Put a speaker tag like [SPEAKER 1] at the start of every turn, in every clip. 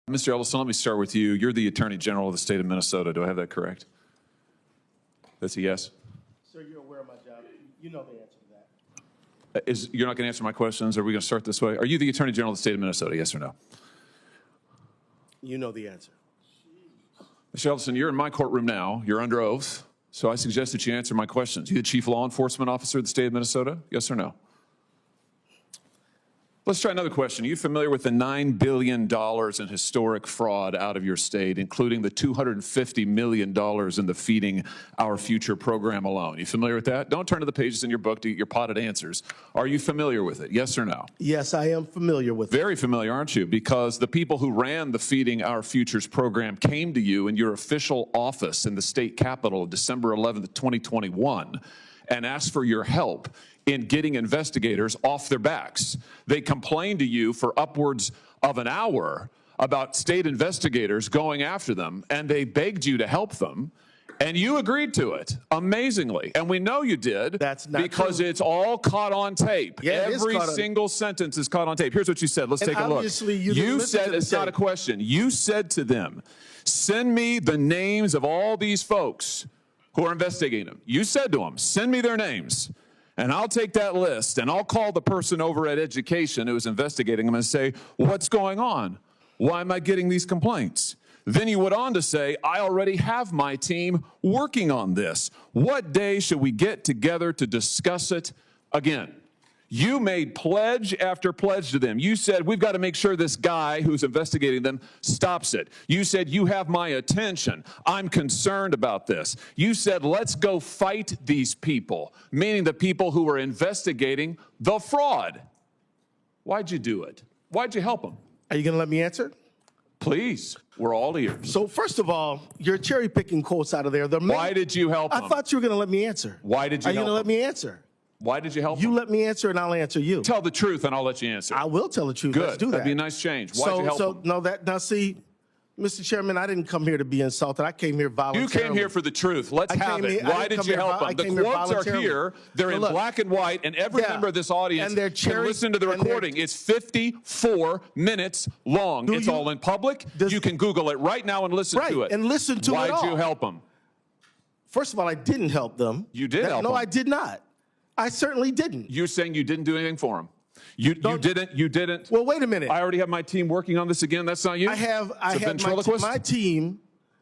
[SPEAKER 1] Mr. Ellison, let me start with you. You're the Attorney General of the state of Minnesota. Do I have that correct? That's a yes?
[SPEAKER 2] Sir, you're aware of my job. You know the answer to that.
[SPEAKER 1] You're not going to answer my questions? Are we going to start this way? Are you the Attorney General of the state of Minnesota, yes or no?
[SPEAKER 2] You know the answer.
[SPEAKER 1] Mr. Ellison, you're in my courtroom now. You're under oath. So I suggest that you answer my questions. You the Chief Law Enforcement Officer of the state of Minnesota, yes or no? Let's try another question. Are you familiar with the $9 billion in historic fraud out of your state, including the $250 million in the Feeding Our Future program alone? You familiar with that? Don't turn to the pages in your book to get your potted answers. Are you familiar with it? Yes or no?
[SPEAKER 2] Yes, I am familiar with it.
[SPEAKER 1] Very familiar, aren't you? Because the people who ran the Feeding Our Futures program came to you in your official office in the state capitol December 11th, 2021, and asked for your help in getting investigators off their backs. They complained to you for upwards of an hour about state investigators going after them, and they begged you to help them, and you agreed to it, amazingly. And we know you did.
[SPEAKER 2] That's not
[SPEAKER 1] because
[SPEAKER 2] true.
[SPEAKER 1] It's all caught on tape.
[SPEAKER 2] Yeah,
[SPEAKER 1] Every single sentence is caught on tape. Here's what you said. Let's take a look.
[SPEAKER 2] You
[SPEAKER 1] said, it's not a question. You said to them, send me the names of all these folks who are investigating them. You said to them, send me their names. And I'll take that list, and I'll call the person over at Education who is investigating them and say, what's going on? Why am I getting these complaints? Then you went on to say, I already have my team working on this. What day should we get together to discuss it again? You made pledge after pledge to them. You said, we've got to make sure this guy who's investigating them stops it. You said, you have my attention. I'm concerned about this. You said, let's go fight these people, meaning the people who were investigating the fraud. Why'd you do it? Why'd you help them?
[SPEAKER 2] Are you going to let me answer?
[SPEAKER 1] Please, we're all ears.
[SPEAKER 2] So first of all, you're cherry picking quotes out of there.
[SPEAKER 1] Why did you help them?
[SPEAKER 2] I thought you were going to let me answer.
[SPEAKER 1] Why did you help them?
[SPEAKER 2] Are you going to let me answer?
[SPEAKER 1] Why did you help
[SPEAKER 2] You
[SPEAKER 1] them?
[SPEAKER 2] let me answer, and I'll answer you.
[SPEAKER 1] Tell the truth, and I'll let you answer.
[SPEAKER 2] I will tell the truth.
[SPEAKER 1] Good.
[SPEAKER 2] Let's do that.
[SPEAKER 1] That'd be a nice change. Why'd you help them?
[SPEAKER 2] Now see, Mr. Chairman, I didn't come here to be insulted. I came here voluntarily.
[SPEAKER 1] You came here for the truth. Let's have it. Why did you help them? The quotes are here. They're in black and white, and every member of this audience can listen to the recording. It's 54 minutes long. It's all in public. You can Google it right now and listen to it.
[SPEAKER 2] And listen to it all.
[SPEAKER 1] Why'd you help them?
[SPEAKER 2] First of all, I didn't help them.
[SPEAKER 1] You did help them.
[SPEAKER 2] No, I did not. I certainly didn't.
[SPEAKER 1] You're saying you didn't do anything for them. You didn't.
[SPEAKER 2] Well, wait a minute.
[SPEAKER 1] I already have my team working on this again. That's not you?
[SPEAKER 2] I have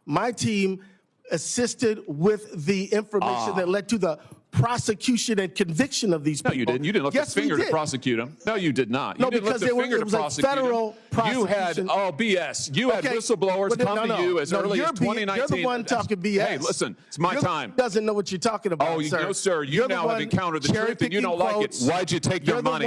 [SPEAKER 2] my team assisted with the information that led to the prosecution and conviction of these people.
[SPEAKER 1] No, you didn't. You didn't lift a finger to prosecute them. No, you did not.
[SPEAKER 2] No,
[SPEAKER 1] you didn't
[SPEAKER 2] because
[SPEAKER 1] lift a finger
[SPEAKER 2] it
[SPEAKER 1] to
[SPEAKER 2] was a
[SPEAKER 1] prosecute
[SPEAKER 2] federal
[SPEAKER 1] them.
[SPEAKER 2] prosecution.
[SPEAKER 1] You had, BS. You had whistleblowers come to you as early as 2019.
[SPEAKER 2] You're the one talking BS.
[SPEAKER 1] Hey, listen, it's my time.
[SPEAKER 2] Doesn't know what you're talking about, sir.
[SPEAKER 1] No, sir. You now have encountered the truth and you don't like it. Why'd you take their money?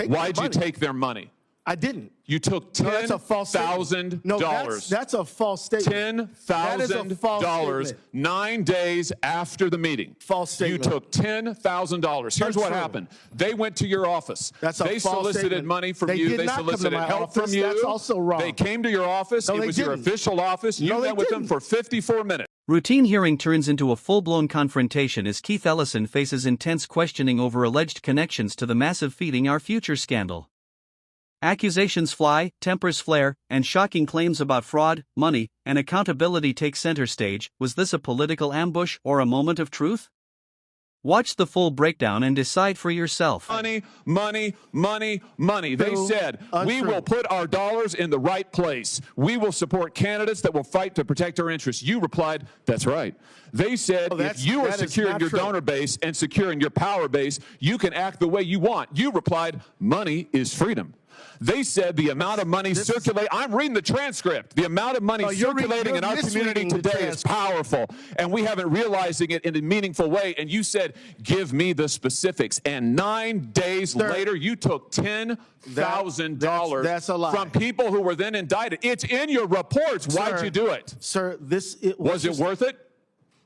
[SPEAKER 1] Why'd you take their money?
[SPEAKER 2] I didn't.
[SPEAKER 1] You took $10,000.
[SPEAKER 2] No, that's a false statement.
[SPEAKER 1] $10,000 9 days after the meeting.
[SPEAKER 2] False statement.
[SPEAKER 1] You took $10,000. Here's what happened. They went to your office.
[SPEAKER 2] They
[SPEAKER 1] solicited money from you. They solicited help from you.
[SPEAKER 2] That's also wrong.
[SPEAKER 1] They came to your office. It was your official office. You met with them for 54 minutes.
[SPEAKER 3] Routine hearing turns into a full-blown confrontation as Keith Ellison faces intense questioning over alleged connections to the massive Feeding Our Future scandal. Accusations fly, tempers flare, and shocking claims about fraud, money, and accountability take center stage. Was this a political ambush or a moment of truth? Watch the full breakdown and decide for yourself.
[SPEAKER 1] Money, money, money, money. They said, we will put our dollars in the right place. We will support candidates that will fight to protect our interests. You replied, that's right. They said, if you are secure in your donor base and secure in your power base, you can act the way you want. You replied, money is freedom. They said the amount of money circulating, I'm reading the transcript, the amount of money circulating in our community today is powerful, and we haven't realizing it in a meaningful way. And you said, give me the specifics. And 9 days later, you took $10,000 from people who were then indicted. It's in your reports. Why'd you do it?
[SPEAKER 2] Sir,
[SPEAKER 1] was it worth it?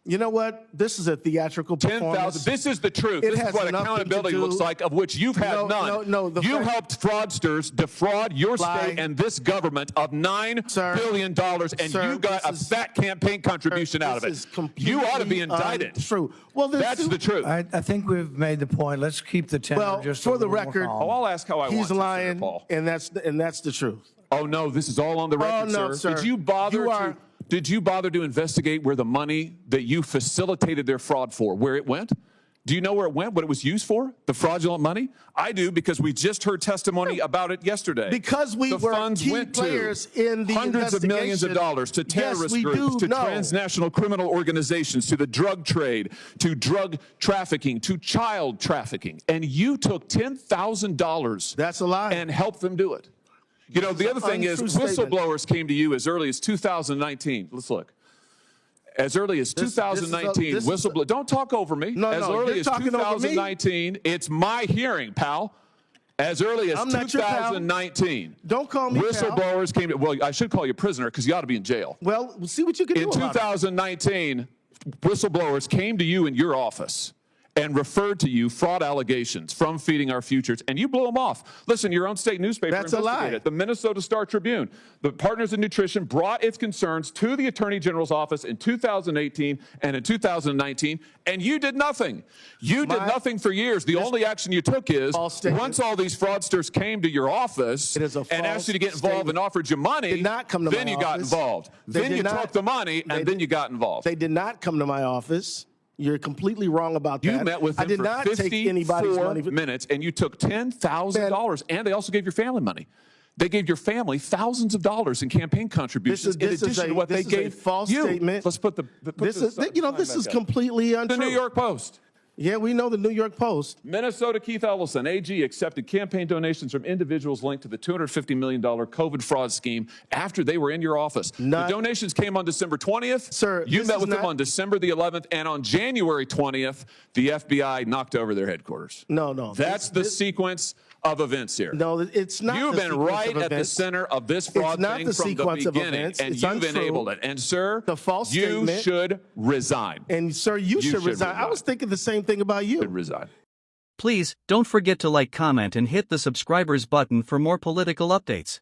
[SPEAKER 2] You know what? This is a theatrical performance.
[SPEAKER 1] This is the truth. This is what accountability looks like, of which you've had none. You helped fraudsters defraud your state and this government of $9 billion, and you got a fat campaign contribution out of it. You ought to be indicted.
[SPEAKER 2] True.
[SPEAKER 1] Well, that's the truth.
[SPEAKER 4] I think we've made the point. Let's keep the tenor just
[SPEAKER 2] for the record.
[SPEAKER 1] I'll ask how I want.
[SPEAKER 2] He's lying, and that's the truth.
[SPEAKER 1] Oh, no, this is all on the record,
[SPEAKER 2] no, sir.
[SPEAKER 1] Did you bother Did you bother to investigate where the money that you facilitated their fraud for, where it went? Do you know where it went, what it was used for, the fraudulent money? I do, because we just heard testimony about it yesterday.
[SPEAKER 2] Because we were
[SPEAKER 1] funds
[SPEAKER 2] key
[SPEAKER 1] went
[SPEAKER 2] players in the
[SPEAKER 1] hundreds of millions of dollars to terrorist groups, to transnational criminal organizations, to the drug trade, to drug trafficking, to child trafficking. And you took $10,000
[SPEAKER 2] That's a lie.
[SPEAKER 1] and helped them do it. You know, the other thing is, whistleblowers came to you as early as 2019. Let's look. As early as 2019, whistleblower. Don't talk over me. As early as 2019, it's my hearing, pal. As early as 2019.
[SPEAKER 2] Don't call me
[SPEAKER 1] whistleblowers came to, well, I should call you prisoner because you ought to be in jail.
[SPEAKER 2] Well, we'll see what you can do.
[SPEAKER 1] In 2019, whistleblowers came to you in your office and referred to you fraud allegations from Feeding Our Futures, and you blew them off. Listen, your own state newspaper investigated it. The Minnesota Star Tribune, the Partners in Nutrition, brought its concerns to the Attorney General's office in 2018 and in 2019, and you did nothing. You did nothing for years. The only action you took is, once all these fraudsters came to your office and asked you to get involved and offered you money, then you got involved. Then you took the money, and then you got involved.
[SPEAKER 2] They did not come to my office. You're completely wrong about that.
[SPEAKER 1] You met with them for 54 minutes, and you took $10,000, and they also gave your family money. They gave your family thousands of dollars in campaign contributions in addition to what they gave
[SPEAKER 2] false
[SPEAKER 1] you.
[SPEAKER 2] Statement.
[SPEAKER 1] Let's put the
[SPEAKER 2] this is completely untrue.
[SPEAKER 1] The New York Post.
[SPEAKER 2] Yeah, we know the New York Post.
[SPEAKER 1] Minnesota Keith Ellison, AG, accepted campaign donations from individuals linked to the $250 million COVID fraud scheme after they were in your office. The donations came on December 20th.
[SPEAKER 2] Sir,
[SPEAKER 1] you met with them on December the 11th, and on January 20th, the FBI knocked over their headquarters.
[SPEAKER 2] No.
[SPEAKER 1] That's the sequence of events here.
[SPEAKER 2] No, it's not.
[SPEAKER 1] You've been right at the center of this fraud thing from the beginning, and you've enabled it. And, sir, you should resign.
[SPEAKER 2] And, sir, you should resign. I was thinking the same thing about you.
[SPEAKER 1] Resign.
[SPEAKER 3] Please, don't forget to like, comment, and hit the subscribers button for more political updates.